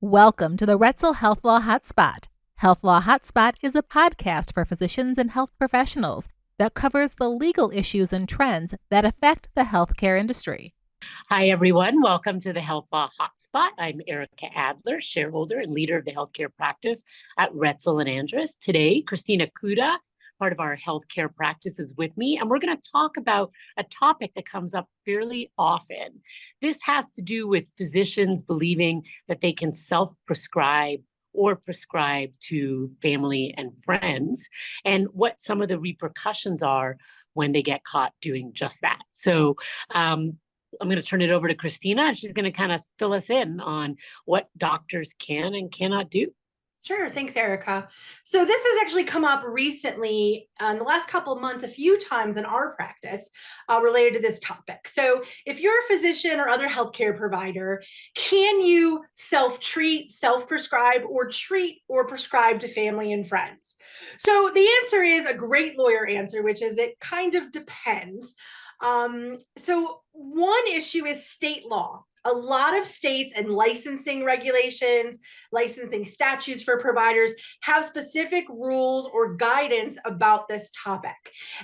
Welcome to the Retzel Health Law Hotspot. Health Law Hotspot is a podcast for physicians and health professionals that covers the legal issues and trends that affect the healthcare industry. Hi, everyone. Welcome to the Health Law Hotspot. I'm Erica Adler, shareholder and leader of the healthcare practice at Retzel and Andrus. Today, Christina Kuda, part of our healthcare practice, is with me, and we're going to talk about a topic that comes up fairly often. This has to do with physicians believing that they can self-prescribe or prescribe to family and friends, and what some of the repercussions are when they get caught doing just that. So I'm going to turn it over to Christina, and she's going to kind of fill us in on what doctors can and cannot do. Sure. Thanks, Erica. So this has actually come up recently in the last couple of months, a few times in our practice related to this topic. So if you're a physician or other healthcare provider, can you self-treat, self-prescribe, or treat or prescribe to family and friends? So the answer is a great lawyer answer, which is it kind of depends. So one issue is state law. A lot of states and licensing regulations, licensing statutes for providers have specific rules or guidance about this topic.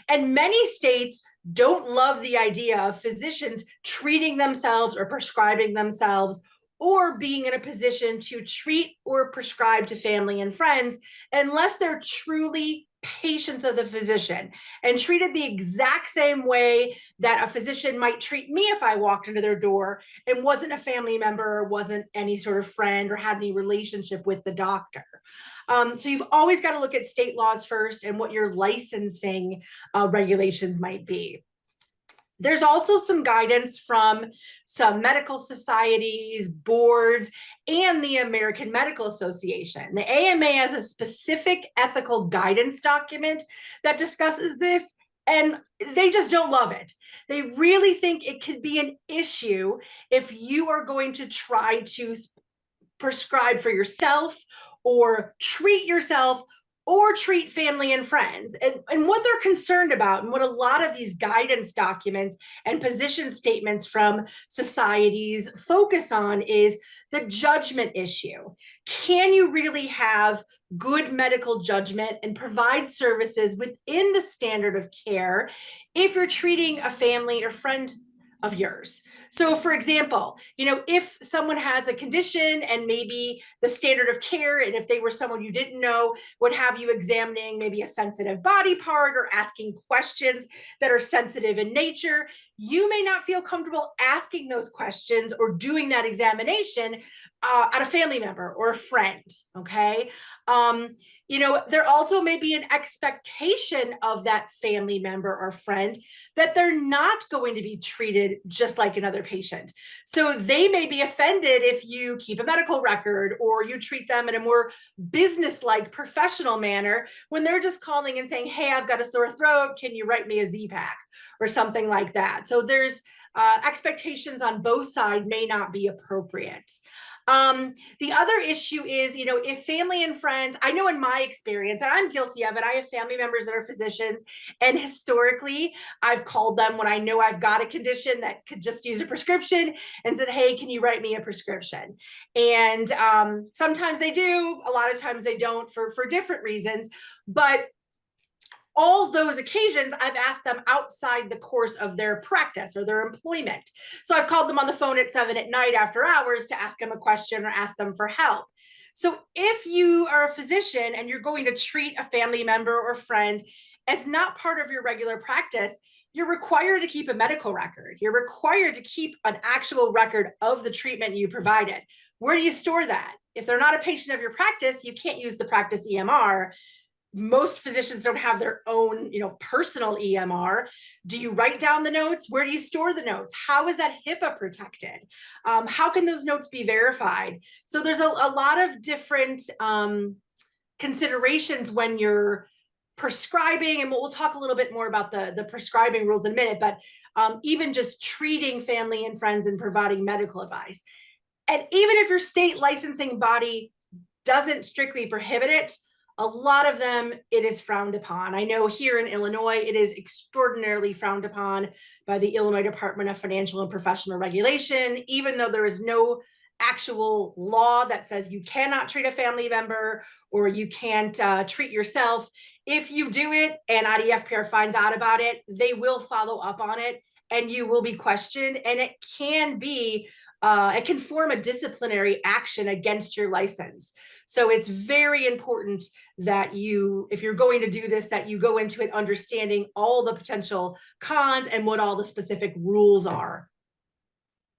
And many states don't love the idea of physicians treating themselves or prescribing themselves or being in a position to treat or prescribe to family and friends unless they're truly patients of the physician and treated the exact same way that a physician might treat me if I walked into their door and wasn't a family member or wasn't any sort of friend or had any relationship with the doctor. So you've always got to look at state laws first and what your licensing regulations might be. There's also some guidance from some medical societies, boards, and the American Medical Association. The AMA has a specific ethical guidance document that discusses this, and they just don't love it. They really think it could be an issue if you are going to try to prescribe for yourself or treat yourself or treat family and friends. And what they're concerned about, and what a lot of these guidance documents and position statements from societies focus on, is the judgment issue. Can you really have good medical judgment and provide services within the standard of care if you're treating a family or friend of yours? So for example, if someone has a condition and maybe the standard of care, and if they were someone you didn't know, would have you examining maybe a sensitive body part or asking questions that are sensitive in nature, you may not feel comfortable asking those questions or doing that examination at a family member or a friend, okay? There also may be an expectation of that family member or friend that they're not going to be treated just like another patient. So they may be offended if you keep a medical record or you treat them in a more business-like, professional manner when they're just calling and saying, hey, I've got a sore throat, can you write me a Z-Pak or something like that? So there's expectations on both sides may not be appropriate. The other issue is, if family and friends, I know in my experience, and I'm guilty of it, I have family members that are physicians, and historically, I've called them when I know I've got a condition that could just use a prescription and said, hey, can you write me a prescription? And sometimes they do, a lot of times they don't for different reasons, but all those occasions, I've asked them outside the course of their practice or their employment. So I've called them on the phone at 7 at night after hours to ask them a question or ask them for help. So if you are a physician and you're going to treat a family member or friend as not part of your regular practice, you're required to keep a medical record. You're required to keep an actual record of the treatment you provided. Where do you store that? If they're not a patient of your practice, you can't use the practice EMR. Most physicians don't have their own, personal EMR. Do you write down the notes? Where do you store the notes? How is that HIPAA protected? How can those notes be verified? So there's a lot of different considerations when you're prescribing, and we'll talk a little bit more about the prescribing rules in a minute, but even just treating family and friends and providing medical advice. And even if your state licensing body doesn't strictly prohibit it, A lot of them, it is frowned upon. I know here in Illinois, it is extraordinarily frowned upon by the Illinois Department of Financial and Professional Regulation, even though there is no actual law that says you cannot treat a family member or you can't treat yourself. If you do it and IDFPR finds out about it, they will follow up on it and you will be questioned. And it can be, it can form a disciplinary action against your license. So it's very important that you, if you're going to do this, that you go into it understanding all the potential cons and what all the specific rules are.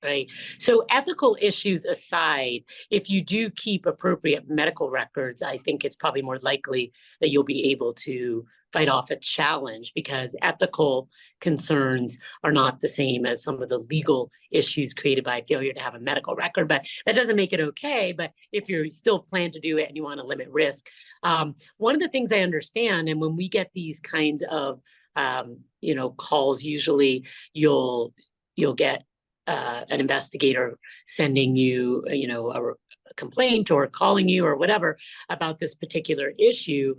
Right. So ethical issues aside, if you do keep appropriate medical records, I think it's probably more likely that you'll be able to fight off a challenge, because ethical concerns are not the same as some of the legal issues created by failure to have a medical record. But that doesn't make it okay. But if you're still plan to do it and you want to limit risk, one of the things I understand, and when we get these kinds of calls, usually you'll get an investigator sending you, a complaint or calling you or whatever about this particular issue.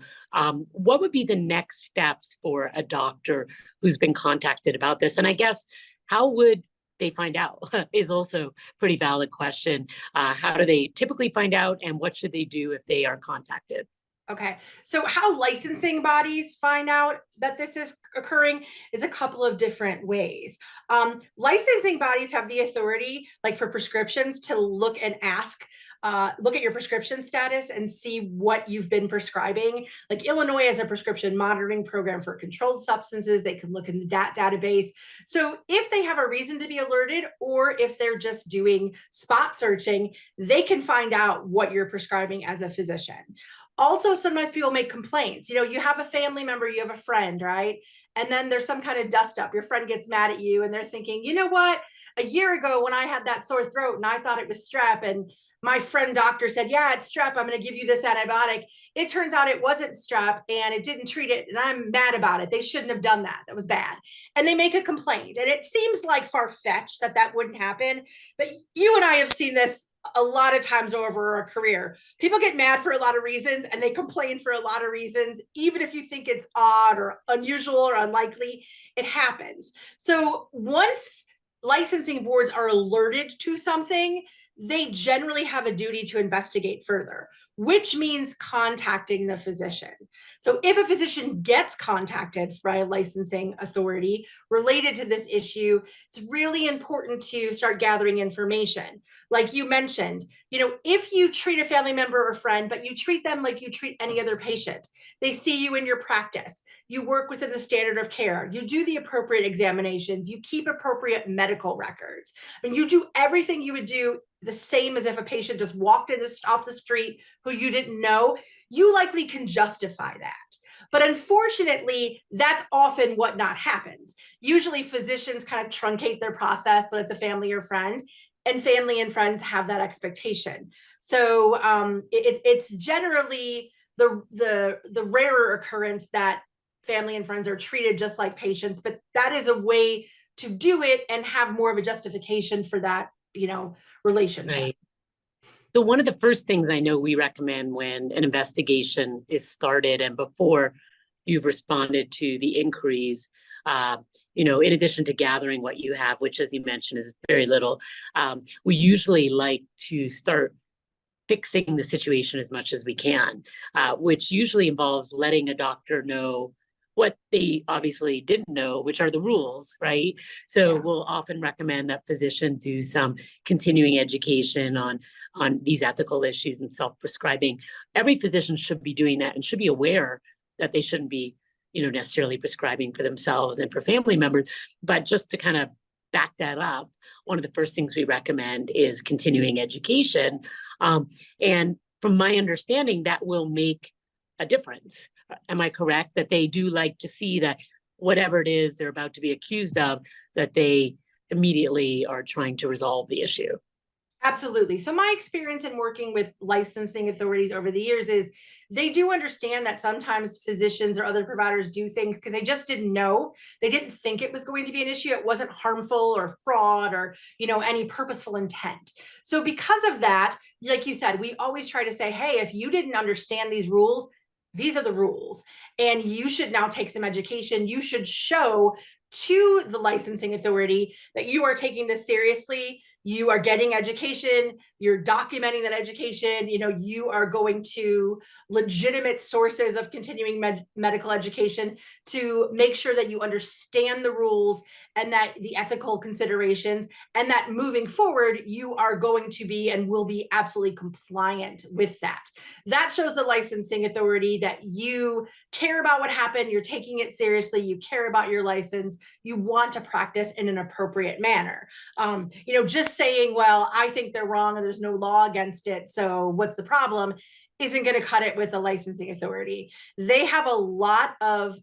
What would be the next steps for a doctor who's been contacted about this? And I guess, how would they find out is also a pretty valid question. How do they typically find out, and what should they do if they are contacted? Okay, so how licensing bodies find out that this is occurring is a couple of different ways. Licensing bodies have the authority, like for prescriptions, to look and look at your prescription status and see what you've been prescribing. Like Illinois has a prescription monitoring program for controlled substances. They can look in the database. So if they have a reason to be alerted, or if they're just doing spot searching, they can find out what you're prescribing as a physician. Also, sometimes people make complaints. You have a family member, you have a friend, right? And then there's some kind of dust up. Your friend gets mad at you and they're thinking, you know what? A year ago when I had that sore throat and I thought it was strep, and my friend doctor said, yeah, it's strep, I'm going to give you this antibiotic. It turns out it wasn't strep and it didn't treat it. And I'm mad about it. They shouldn't have done that. That was bad. And they make a complaint. And it seems like far-fetched that wouldn't happen. But you and I have seen this a lot of times over our career. People get mad for a lot of reasons and they complain for a lot of reasons. Even if you think it's odd or unusual or unlikely, it happens. So once licensing boards are alerted to something, they generally have a duty to investigate further, which means contacting the physician. So if a physician gets contacted by a licensing authority related to this issue, it's really important to start gathering information. Like you mentioned, if you treat a family member or friend, but you treat them like you treat any other patient, they see you in your practice, you work within the standard of care, you do the appropriate examinations, you keep appropriate medical records, and you do everything you would do the same as if a patient just walked off the street who you didn't know, you likely can justify that. But unfortunately, that's often what not happens. Usually physicians kind of truncate their process when it's a family or friend, and family and friends have that expectation. So it's generally the rarer occurrence that family and friends are treated just like patients, but that is a way to do it and have more of a justification for that relationship. Right. So one of the first things I know we recommend when an investigation is started and before you've responded to the inquiries, in addition to gathering what you have, which, as you mentioned, is very little, we usually like to start fixing the situation as much as we can, which usually involves letting a doctor know what they obviously didn't know, which are the rules, right? So yeah. We'll often recommend that physicians do some continuing education on these ethical issues and self-prescribing. Every physician should be doing that and should be aware that they shouldn't be, necessarily prescribing for themselves and for family members. But just to kind of back that up, one of the first things we recommend is continuing education. And from my understanding, that will make a difference. Am I correct that they do like to see that whatever it is they're about to be accused of, that they immediately are trying to resolve the issue? Absolutely. So my experience in working with licensing authorities over the years is they do understand that sometimes physicians or other providers do things because they just didn't know. They didn't think it was going to be an issue. It wasn't harmful or fraud or, any purposeful intent. So because of that, like you said, we always try to say, hey, if you didn't understand these rules, these are the rules. And you should now take some education. You should show to the licensing authority that you are taking this seriously. You are getting education, you're documenting that education, you are going to legitimate sources of continuing medical education to make sure that you understand the rules and that the ethical considerations, and that moving forward, you are going to be and will be absolutely compliant with that. That shows the licensing authority that you care about what happened, you're taking it seriously, you care about your license, you want to practice in an appropriate manner. Just saying, well, I think they're wrong and there's no law against it, so what's the problem, isn't going to cut it with a licensing authority. They have a lot of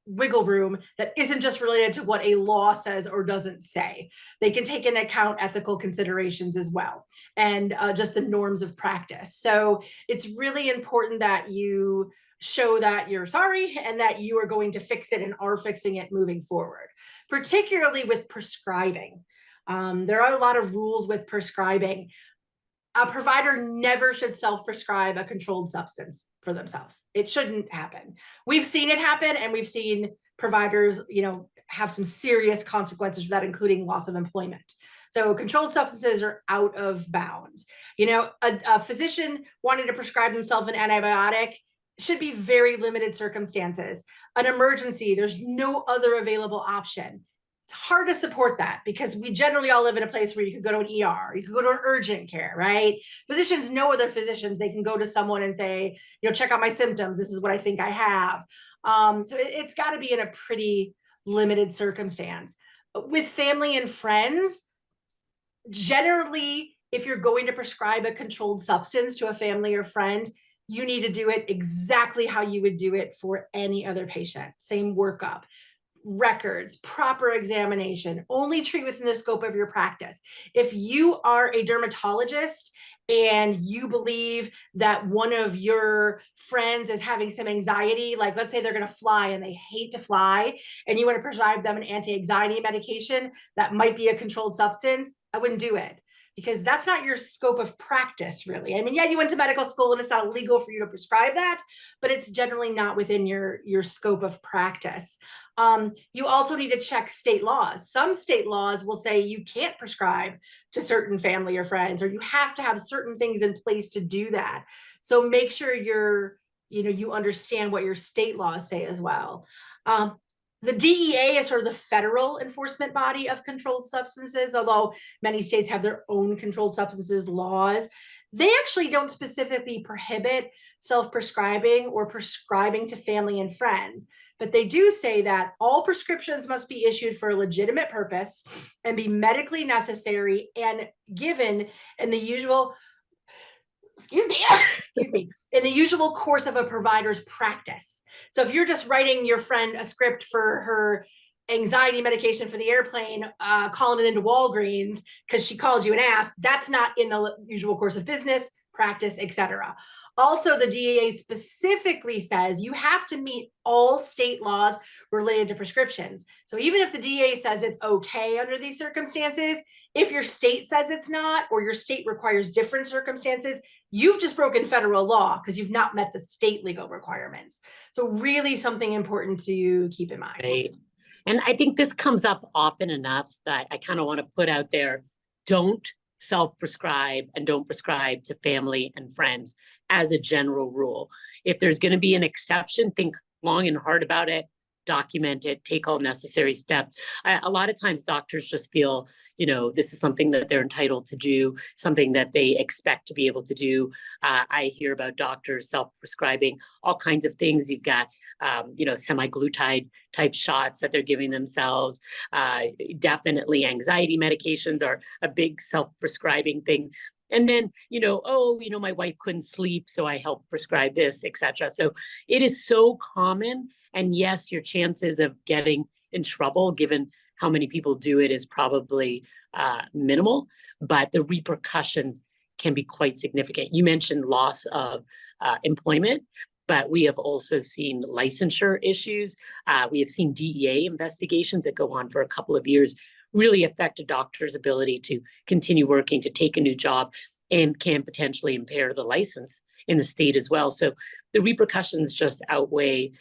wiggle room that isn't just related to what a law says or doesn't say. They can take into account ethical considerations as well, and just the norms of practice. So it's really important that you show that you're sorry and that you are going to fix it and are fixing it moving forward, particularly with prescribing. There are a lot of rules with prescribing. A provider never should self-prescribe a controlled substance for themselves. It shouldn't happen. We've seen it happen, and we've seen providers, have some serious consequences for that, including loss of employment. So controlled substances are out of bounds. A physician wanting to prescribe themselves an antibiotic should be very limited circumstances. An emergency, there's no other available option. It's hard to support that because we generally all live in a place where you could go to an ER, you could go to an urgent care, right? Physicians know other physicians. They can go to someone and say, check out my symptoms. This is what I think I have. So it's got to be in a pretty limited circumstance. With family and friends, generally, if you're going to prescribe a controlled substance to a family or friend, you need to do it exactly how you would do it for any other patient. Same workup, records, proper examination, only treat within the scope of your practice. If you are a dermatologist and you believe that one of your friends is having some anxiety, like let's say they're going to fly and they hate to fly, and you want to prescribe them an anti-anxiety medication that might be a controlled substance, I wouldn't do it, because that's not your scope of practice, really. I mean, yeah, you went to medical school and it's not illegal for you to prescribe that, but it's generally not within your scope of practice. You also need to check state laws. Some state laws will say you can't prescribe to certain family or friends, or you have to have certain things in place to do that. So make sure you understand what your state laws say as well. The DEA is sort of the federal enforcement body of controlled substances, although many states have their own controlled substances laws. They actually don't specifically prohibit self-prescribing or prescribing to family and friends, but they do say that all prescriptions must be issued for a legitimate purpose and be medically necessary and given in the usual in the usual course of a provider's practice. So if you're just writing your friend a script for her anxiety medication for the airplane, calling it into Walgreens because she called you and asked, that's not in the usual course of business, practice, etc. Also, the DEA specifically says you have to meet all state laws related to prescriptions. So even if the DEA says it's okay under these circumstances, if your state says it's not, or your state requires different circumstances, you've just broken federal law because you've not met the state legal requirements. So really something important to keep in mind. Right. And I think this comes up often enough that I kind of want to put out there, don't self-prescribe and don't prescribe to family and friends as a general rule. If there's going to be an exception, think long and hard about it, document it, take all necessary steps. A lot of times doctors just feel, this is something that they're entitled to do, something that they expect to be able to do. I hear about doctors self-prescribing all kinds of things. You've got, semaglutide type shots that they're giving themselves. Definitely anxiety medications are a big self-prescribing thing. And then, my wife couldn't sleep, so I helped prescribe this, etc. So it is so common. And yes, your chances of getting in trouble, given how many people do it, is probably minimal, but the repercussions can be quite significant. You mentioned loss of employment, but we have also seen licensure issues. We have seen DEA investigations that go on for a couple of years, really affect a doctor's ability to continue working, to take a new job, and can potentially impair the license in the state as well. So the repercussions just outweigh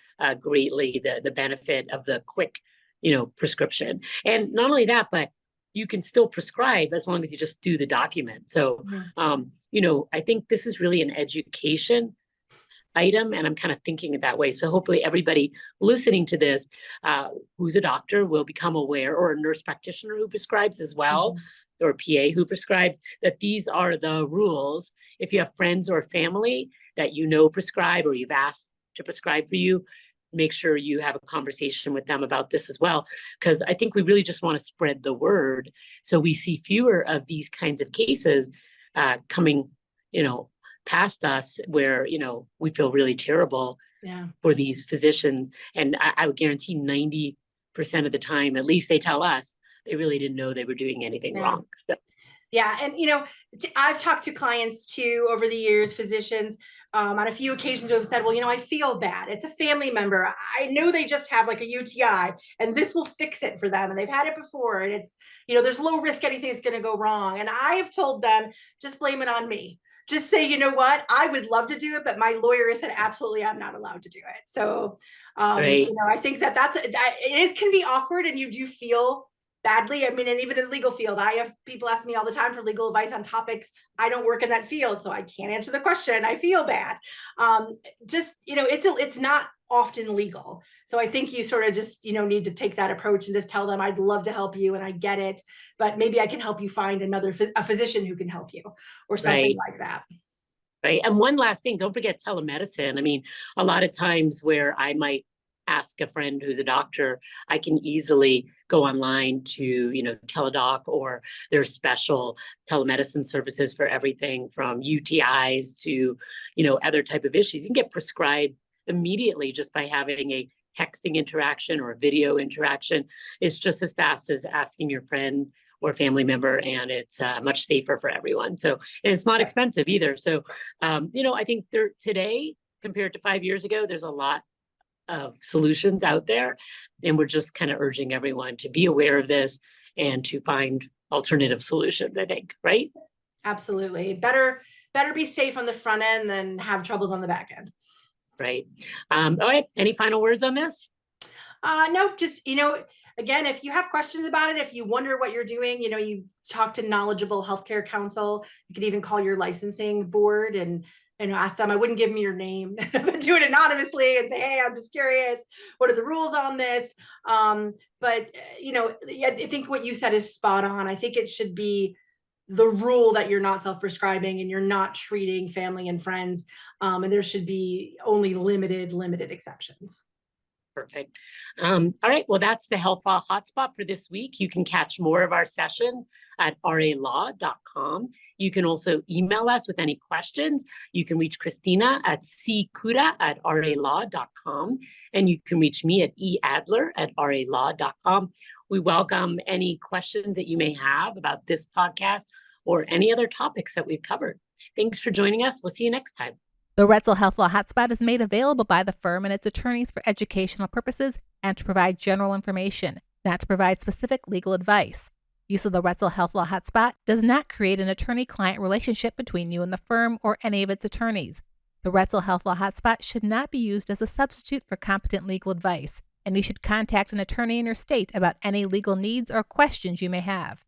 greatly the benefit of the quick, prescription. And not only that, but you can still prescribe as long as you just do the document. So, I think this is really an education item, and I'm kind of thinking it that way. So hopefully everybody listening to this who's a doctor will become aware, or a nurse practitioner who prescribes as well, or a PA who prescribes, that these are the rules. If you have friends or family that prescribe, or you've asked to prescribe for you, make sure you have a conversation with them about this as well, because I think we really just want to spread the word so we see fewer of these kinds of cases coming, past us, where we feel really terrible for these physicians. And I would guarantee 90% of the time, at least, they tell us they really didn't know they were doing anything wrong. So. Yeah. And, I've talked to clients too over the years, physicians, on a few occasions who have said, well, I feel bad. It's a family member. I know they just have like a UTI and this will fix it for them. And they've had it before. And it's, there's low risk anything's going to go wrong. And I have told them, just blame it on me. Just say, you know what, I would love to do it, but my lawyer has said, absolutely, I'm not allowed to do it. So, I think that can be awkward, and you do feel badly. I mean, and even in the legal field, I have people ask me all the time for legal advice on topics. I don't work in that field, so I can't answer the question. I feel bad. It's not often legal. So I think you sort of just, need to take that approach and just tell them, I'd love to help you and I get it, but maybe I can help you find a physician who can help you, or something like that. Right. And one last thing, don't forget telemedicine. I mean, a lot of times where I might ask a friend who's a doctor, I can easily go online to, Teladoc, or there's special telemedicine services for everything from UTIs to, other type of issues. You can get prescribed immediately just by having a texting interaction or a video interaction. It's just as fast as asking your friend or family member, and it's much safer for everyone. So, and it's not expensive either. So, I think today, compared to 5 years ago, there's a lot of solutions out there, and we're just kind of urging everyone to be aware of this and to find alternative solutions, I think, right? Absolutely. Better be safe on the front end than have troubles on the back end. Right. All right. Any final words on this? No, just, again, if you have questions about it, if you wonder what you're doing, you talk to knowledgeable healthcare counsel. You could even call your licensing board and ask them. I wouldn't give them your name, but do it anonymously and say, hey, I'm just curious. What are the rules on this? But I think what you said is spot on. I think it should be the rule that you're not self-prescribing and you're not treating family and friends. And there should be only limited exceptions. Perfect. All right. Well, that's the Health Law Hotspot for this week. You can catch more of our session at ralaw.com. You can also email us with any questions. You can reach Christina at ccura@ralaw.com. And you can reach me at eadler@ralaw.com. We welcome any questions that you may have about this podcast or any other topics that we've covered. Thanks for joining us. We'll see you next time. The Retzel Health Law Hotspot is made available by the firm and its attorneys for educational purposes and to provide general information, not to provide specific legal advice. Use of the Retzel Health Law Hotspot does not create an attorney-client relationship between you and the firm or any of its attorneys. The Retzel Health Law Hotspot should not be used as a substitute for competent legal advice, and you should contact an attorney in your state about any legal needs or questions you may have.